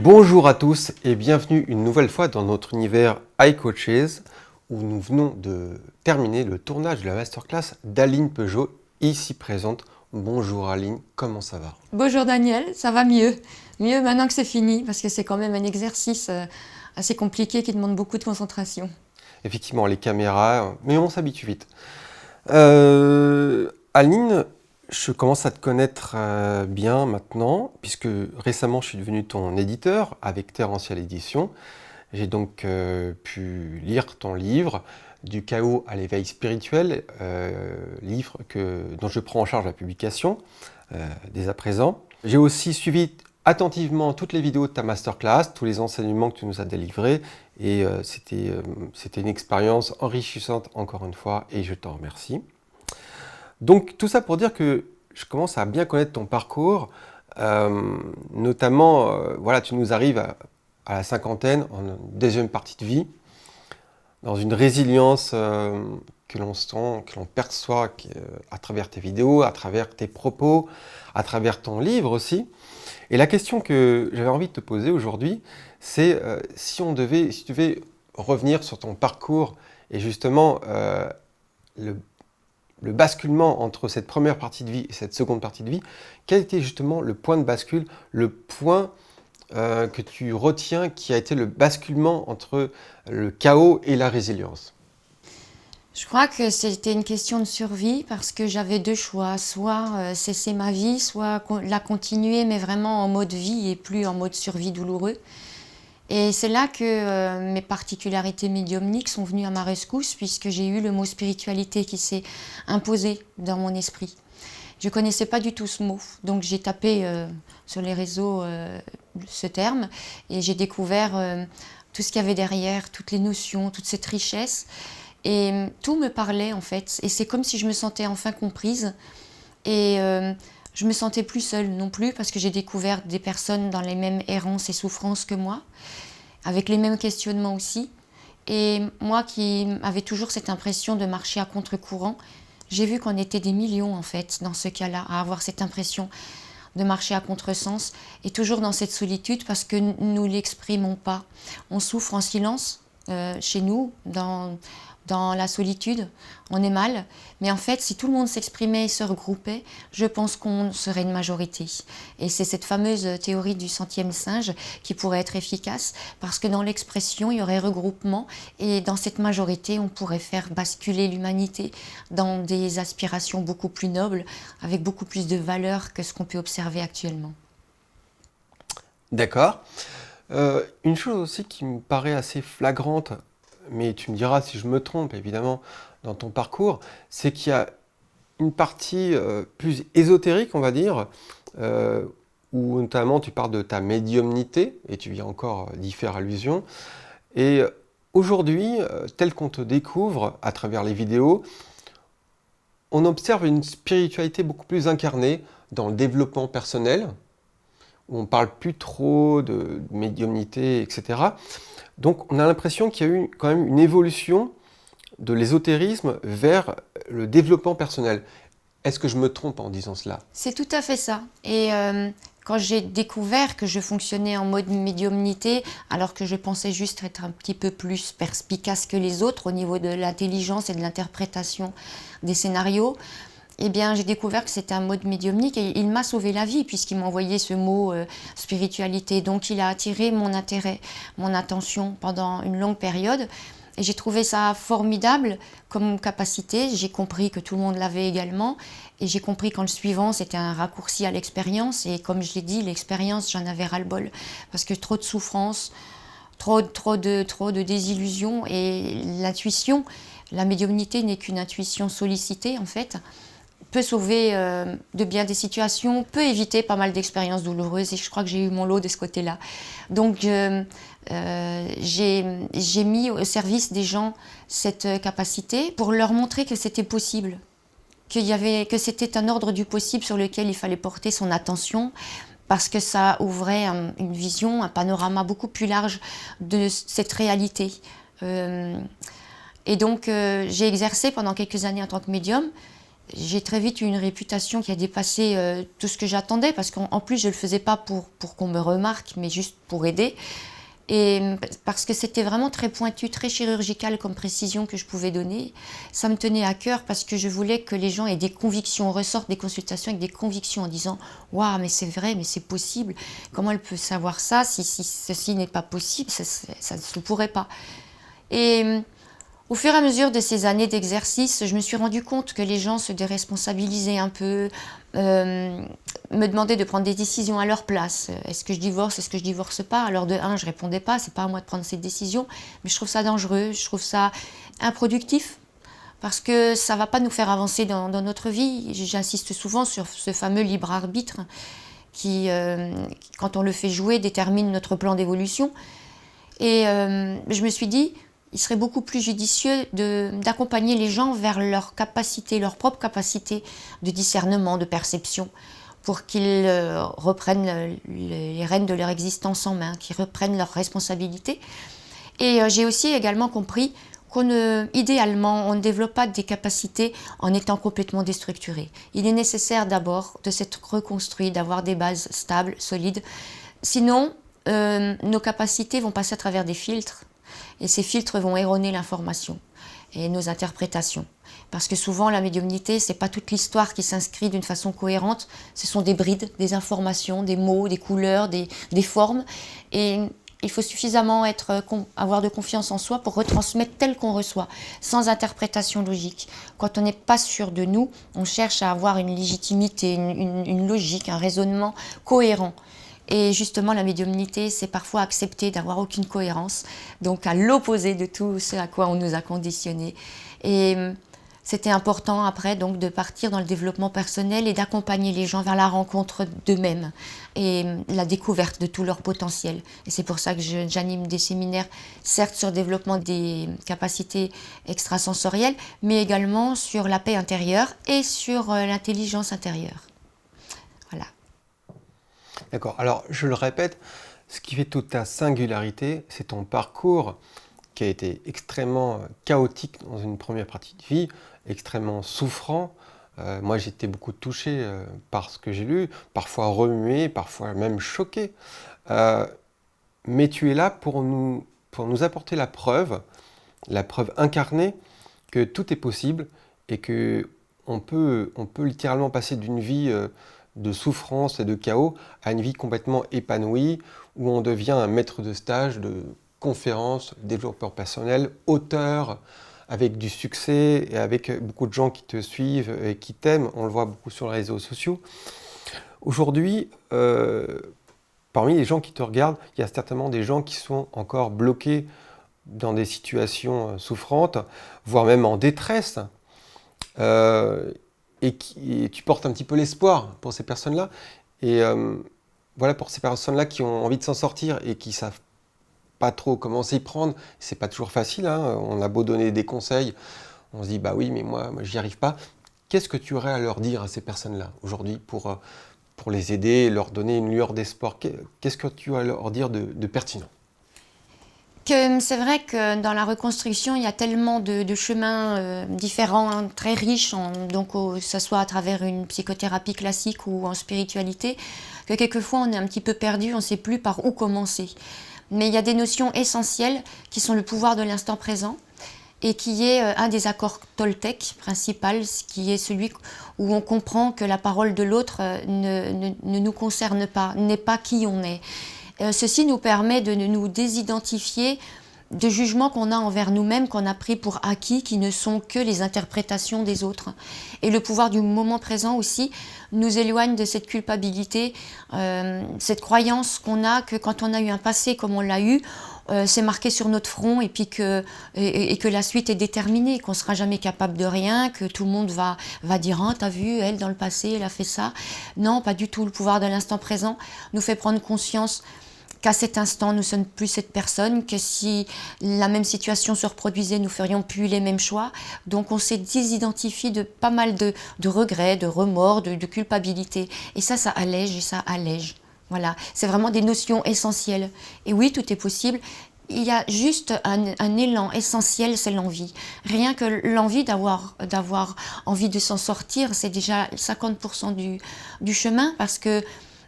Bonjour à tous et bienvenue une nouvelle fois dans notre univers iCoaches où nous venons de terminer le tournage de la masterclass d'Aline Peugeot, ici présente. Bonjour Aline, comment ça va? Bonjour Daniel, ça va mieux. Mieux maintenant que c'est fini parce que c'est quand même un exercice assez compliqué qui demande beaucoup de concentration. Effectivement, les caméras, mais on s'habitue vite. Aline, je commence à te connaître bien maintenant, puisque récemment je suis devenu ton éditeur avec Terrential Édition. J'ai donc pu lire ton livre, Du chaos à l'éveil spirituel, livre dont je prends en charge la publication dès à présent. J'ai aussi suivi attentivement toutes les vidéos de ta masterclass, tous les enseignements que tu nous as délivrés, et c'était une expérience enrichissante encore une fois, et je t'en remercie. Donc tout ça pour dire que je commence à bien connaître ton parcours, notamment, voilà, tu nous arrives à la cinquantaine, en deuxième partie de vie, dans une résilience que l'on sent, que l'on perçoit à travers tes vidéos, à travers tes propos, à travers ton livre aussi. Et la question que j'avais envie de te poser aujourd'hui, c'est si tu devais revenir sur ton parcours et justement le basculement entre cette première partie de vie et cette seconde partie de vie, quel était justement le point de bascule, le point que tu retiens qui a été le basculement entre le chaos et la résilience? Je crois que c'était une question de survie parce que j'avais deux choix, soit cesser ma vie, soit la continuer mais vraiment en mode vie et plus en mode survie douloureux. Et c'est là que mes particularités médiumniques sont venues à ma rescousse puisque j'ai eu le mot spiritualité qui s'est imposé dans mon esprit. Je ne connaissais pas du tout ce mot, donc j'ai tapé sur les réseaux ce terme et j'ai découvert tout ce qu'il y avait derrière, toutes les notions, toute cette richesse. Et tout me parlait en fait, et c'est comme si je me sentais enfin comprise. Et je me sentais plus seule non plus parce que j'ai découvert des personnes dans les mêmes errances et souffrances que moi, avec les mêmes questionnements aussi. Et moi qui avais toujours cette impression de marcher à contre-courant, j'ai vu qu'on était des millions en fait dans ce cas-là, à avoir cette impression de marcher à contresens et toujours dans cette solitude parce que nous ne l'exprimons pas. On souffre en silence chez nous, dans la solitude, on est mal. Mais en fait, si tout le monde s'exprimait et se regroupait, je pense qu'on serait une majorité. Et c'est cette fameuse théorie du centième singe qui pourrait être efficace parce que dans l'expression, il y aurait regroupement et dans cette majorité, on pourrait faire basculer l'humanité dans des aspirations beaucoup plus nobles, avec beaucoup plus de valeur que ce qu'on peut observer actuellement. D'accord. Une chose aussi qui me paraît assez flagrante, mais tu me diras si je me trompe évidemment dans ton parcours, c'est qu'il y a une partie plus ésotérique, on va dire, où notamment tu parles de ta médiumnité, et tu y as encore d'y faire allusion. Et aujourd'hui, tel qu'on te découvre à travers les vidéos, on observe une spiritualité beaucoup plus incarnée dans le développement personnel, où on ne parle plus trop de médiumnité, etc. Donc on a l'impression qu'il y a eu quand même une évolution de l'ésotérisme vers le développement personnel. Est-ce que je me trompe en disant cela? C'est tout à fait ça. Et quand j'ai découvert que je fonctionnais en mode médiumnité, alors que je pensais juste être un petit peu plus perspicace que les autres au niveau de l'intelligence et de l'interprétation des scénarios, eh bien, j'ai découvert que c'était un mode médiumnique et il m'a sauvé la vie puisqu'il m'a envoyé ce mot spiritualité. Donc, il a attiré mon intérêt, mon attention pendant une longue période. Et j'ai trouvé ça formidable comme capacité. J'ai compris que tout le monde l'avait également. Et j'ai compris qu'en le suivant, c'était un raccourci à l'expérience. Et comme je l'ai dit, l'expérience, j'en avais ras-le-bol. Parce que trop de souffrance, trop de désillusions. Et l'intuition, la médiumnité n'est qu'une intuition sollicitée en fait, peut sauver de bien des situations, peut éviter pas mal d'expériences douloureuses et je crois que j'ai eu mon lot de ce côté-là. Donc j'ai mis au service des gens cette capacité pour leur montrer que c'était possible, que c'était un ordre du possible sur lequel il fallait porter son attention parce que ça ouvrait une vision, un panorama beaucoup plus large de cette réalité. Et donc j'ai exercé pendant quelques années en tant que médium. j'ai très vite eu une réputation qui a dépassé tout ce que j'attendais, parce qu'en plus je ne le faisais pas pour qu'on me remarque, mais juste pour aider. Et parce que c'était vraiment très pointu, très chirurgical comme précision que je pouvais donner. Ça me tenait à cœur parce que je voulais que les gens aient des convictions, ressortent des consultations avec des convictions en disant « Waouh, mais c'est vrai, mais c'est possible. Comment elle peut savoir ça si ceci n'est pas possible, ça ne se pourrait pas. » Et au fur et à mesure de ces années d'exercice, je me suis rendu compte que les gens se déresponsabilisaient un peu, me demandaient de prendre des décisions à leur place. Est-ce que je divorce, est-ce que je divorce pas? Alors de un, je répondais pas, c'est pas à moi de prendre cette décision, mais je trouve ça dangereux, je trouve ça improductif, parce que ça va pas nous faire avancer dans notre vie. J'insiste souvent sur ce fameux libre arbitre qui, quand on le fait jouer, détermine notre plan d'évolution. Et je me suis dit, il serait beaucoup plus judicieux d'accompagner les gens vers leur capacité, leur propre capacité de discernement, de perception, pour qu'ils reprennent les rênes de leur existence en main, qu'ils reprennent leurs responsabilités. Et j'ai aussi également compris idéalement, on ne développe pas des capacités en étant complètement déstructuré. Il est nécessaire d'abord de s'être reconstruit, d'avoir des bases stables, solides. Sinon, nos capacités vont passer à travers des filtres. Et ces filtres vont erroner l'information et nos interprétations. Parce que souvent, la médiumnité, ce n'est pas toute l'histoire qui s'inscrit d'une façon cohérente. Ce sont des brides, des informations, des mots, des couleurs, des formes. Et il faut suffisamment avoir de confiance en soi pour retransmettre tel qu'on reçoit, sans interprétation logique. Quand on n'est pas sûr de nous, on cherche à avoir une légitimité, une logique, un raisonnement cohérent. Et justement, la médiumnité, c'est parfois accepter d'avoir aucune cohérence, donc à l'opposé de tout ce à quoi on nous a conditionnés. Et c'était important après donc de partir dans le développement personnel et d'accompagner les gens vers la rencontre d'eux-mêmes et la découverte de tout leur potentiel. Et c'est pour ça que j'anime des séminaires, certes sur le développement des capacités extrasensorielles, mais également sur la paix intérieure et sur l'intelligence intérieure. Voilà. D'accord. Alors, je le répète, ce qui fait toute ta singularité, c'est ton parcours qui a été extrêmement chaotique dans une première partie de vie, extrêmement souffrant. Moi, j'étais beaucoup touché par ce que j'ai lu, parfois remué, parfois même choqué. Mais tu es là pour nous apporter la preuve incarnée que tout est possible et que on peut littéralement passer d'une vie de souffrance et de chaos à une vie complètement épanouie où on devient un maître de stage, de conférences, développeur personnel, auteur, avec du succès et avec beaucoup de gens qui te suivent et qui t'aiment. On le voit beaucoup sur les réseaux sociaux. Aujourd'hui, parmi les gens qui te regardent, il y a certainement des gens qui sont encore bloqués dans des situations souffrantes, voire même en détresse. Et tu portes un petit peu l'espoir pour ces personnes-là. Et voilà, pour ces personnes-là qui ont envie de s'en sortir et qui savent pas trop comment s'y prendre, c'est pas toujours facile, hein. On a beau donner des conseils, on se dit bah oui, mais moi j'y arrive pas. Qu'est-ce que tu aurais à leur dire à ces personnes-là aujourd'hui pour les aider, leur donner une lueur d'espoir? Qu'est-ce que tu as à leur dire de pertinent? C'est vrai que dans la reconstruction, il y a tellement de chemins différents, hein, très riches, que ce soit à travers une psychothérapie classique ou en spiritualité, que quelquefois on est un petit peu perdu, on ne sait plus par où commencer. Mais il y a des notions essentielles qui sont le pouvoir de l'instant présent et qui est un des accords Toltec principal, qui est celui où on comprend que la parole de l'autre ne nous concerne pas, n'est pas qui on est. Ceci nous permet de nous désidentifier de jugements qu'on a envers nous-mêmes, qu'on a pris pour acquis, qui ne sont que les interprétations des autres. Et le pouvoir du moment présent aussi nous éloigne de cette culpabilité, cette croyance qu'on a que quand on a eu un passé comme on l'a eu, c'est marqué sur notre front et puis que la suite est déterminée, qu'on ne sera jamais capable de rien, que tout le monde va dire « Ah, t'as vu, elle, dans le passé, elle a fait ça ». Non, pas du tout. Le pouvoir de l'instant présent nous fait prendre conscience qu'à cet instant, nous ne sommes plus cette personne, que si la même situation se reproduisait, nous ne ferions plus les mêmes choix. Donc on s'est désidentifié de pas mal de regrets, de remords, de culpabilité. Et ça allège et ça allège. Voilà, c'est vraiment des notions essentielles. Et oui, tout est possible. il y a juste un élan essentiel, c'est l'envie. Rien que l'envie d'avoir envie de s'en sortir, c'est déjà 50% du chemin, parce que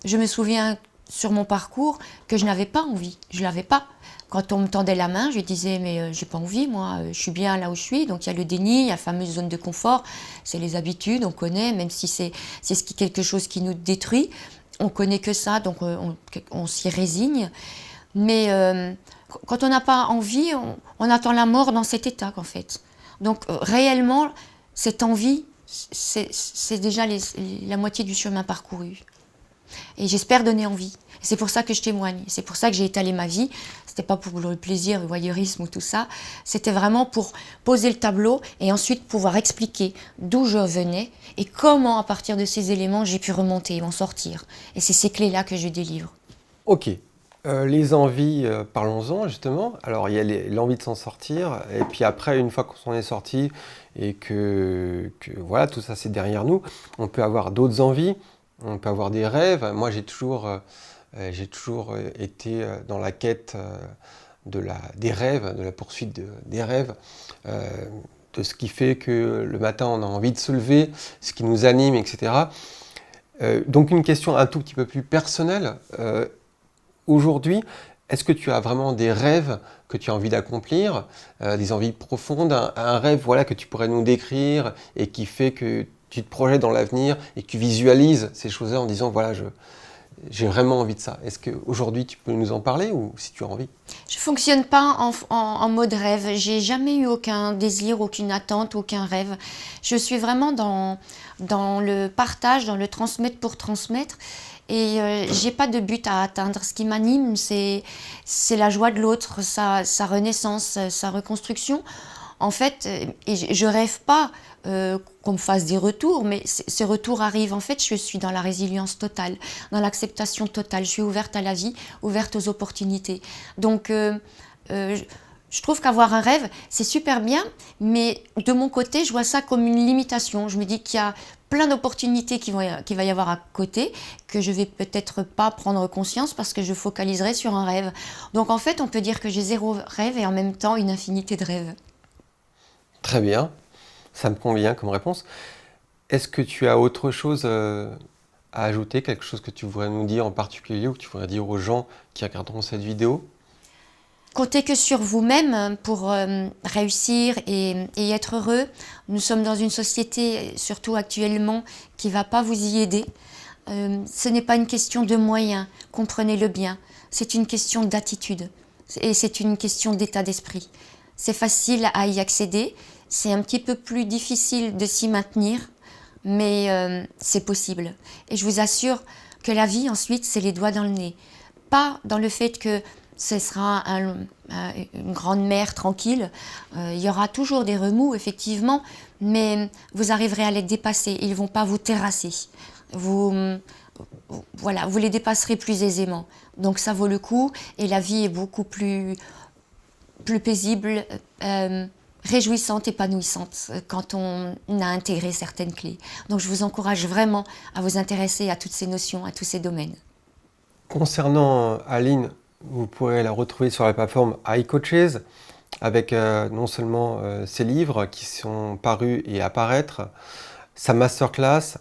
je me souviens sur mon parcours que je n'avais pas envie, je l'avais pas. Quand on me tendait la main, je disais mais j'ai pas envie, moi, je suis bien là où je suis. Donc il y a le déni, il y a la fameuse zone de confort, c'est les habitudes, on connaît, même si c'est quelque chose qui nous détruit, on connaît que ça, donc on s'y résigne. Mais quand on n'a pas envie, on attend la mort dans cet état, en fait. Donc réellement, cette envie, c'est déjà la moitié du chemin parcouru. Et j'espère donner envie. C'est pour ça que je témoigne. C'est pour ça que j'ai étalé ma vie. C'était pas pour le plaisir, le voyeurisme ou tout ça. C'était vraiment pour poser le tableau et ensuite pouvoir expliquer d'où je venais et comment, à partir de ces éléments, j'ai pu remonter et m'en sortir. Et c'est ces clés-là que je délivre. Ok. Les envies, parlons-en justement. Alors il y a l'envie de s'en sortir, et puis après, une fois qu'on s'en est sorti et que voilà, tout ça c'est derrière nous, on peut avoir d'autres envies, on peut avoir des rêves. Moi j'ai toujours été dans la quête des rêves, de la poursuite des rêves, de ce qui fait que le matin on a envie de se lever, ce qui nous anime, etc. Donc une question un tout petit peu plus personnelle. Aujourd'hui, est-ce que tu as vraiment des rêves que tu as envie d'accomplir, des envies profondes, un rêve voilà, que tu pourrais nous décrire et qui fait que tu te projettes dans l'avenir et que tu visualises ces choses-là en disant voilà, j'ai vraiment envie de ça. Est-ce qu'aujourd'hui tu peux nous en parler ou si tu as envie? Je ne fonctionne pas en mode rêve. J'ai jamais eu aucun désir, aucune attente, aucun rêve. Je suis vraiment dans le partage, dans le transmettre pour transmettre. Et j'ai pas de but à atteindre. Ce qui m'anime, c'est la joie de l'autre, sa renaissance, sa reconstruction. En fait, et je rêve pas qu'on me fasse des retours, mais ces retours arrivent. En fait, je suis dans la résilience totale, dans l'acceptation totale. Je suis ouverte à la vie, ouverte aux opportunités. Donc, je trouve qu'avoir un rêve, c'est super bien, mais de mon côté, je vois ça comme une limitation. Je me dis qu'il y a plein d'opportunités qu'il va y avoir à côté, que je vais peut-être pas prendre conscience parce que je focaliserai sur un rêve. Donc en fait, on peut dire que j'ai 0 rêve et en même temps une infinité de rêves. Très bien, ça me convient comme réponse. Est-ce que tu as autre chose à ajouter, quelque chose que tu voudrais nous dire en particulier ou que tu voudrais dire aux gens qui regarderont cette vidéo? Comptez que sur vous-même pour réussir et être heureux. Nous sommes dans une société, surtout actuellement, qui ne va pas vous y aider. Ce n'est pas une question de moyens, comprenez-le bien. C'est une question d'attitude et c'est une question d'état d'esprit. C'est facile à y accéder, c'est un petit peu plus difficile de s'y maintenir, mais c'est possible. Et je vous assure que la vie, ensuite, c'est les doigts dans le nez. Pas dans le fait que ce sera une grande mer tranquille. Il y aura toujours des remous, effectivement, mais vous arriverez à les dépasser. Ils ne vont pas vous terrasser. Voilà, vous les dépasserez plus aisément. Donc ça vaut le coup et la vie est beaucoup plus paisible, réjouissante, épanouissante quand on a intégré certaines clés. Donc je vous encourage vraiment à vous intéresser à toutes ces notions, à tous ces domaines. Concernant Aline, vous pourrez la retrouver sur la plateforme iCoaches avec non seulement ses livres qui sont parus et à paraître, sa masterclass,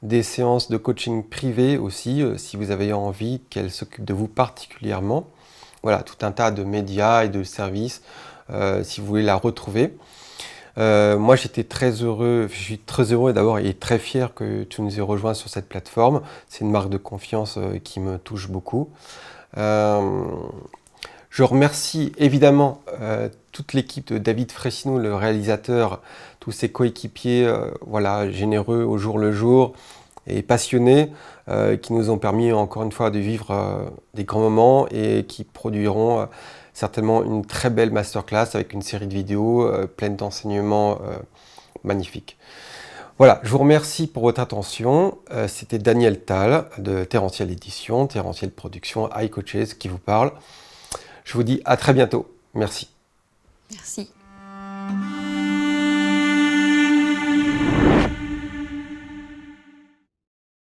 des séances de coaching privé aussi, si vous avez envie qu'elle s'occupe de vous particulièrement. Voilà, tout un tas de médias et de services si vous voulez la retrouver. Moi, je suis très heureux d'abord et très fier que tu nous aies rejoints sur cette plateforme. C'est une marque de confiance qui me touche beaucoup. Je remercie évidemment toute l'équipe de David Fressineau, le réalisateur, tous ses coéquipiers voilà, généreux au jour le jour et passionnés qui nous ont permis encore une fois de vivre des grands moments et qui produiront certainement une très belle masterclass avec une série de vidéos pleines d'enseignements magnifiques. Voilà, je vous remercie pour votre attention. C'était Daniel Tal de Terrentiel Édition, Terrentiel Production, iCoaches qui vous parle. Je vous dis à très bientôt. Merci. Merci.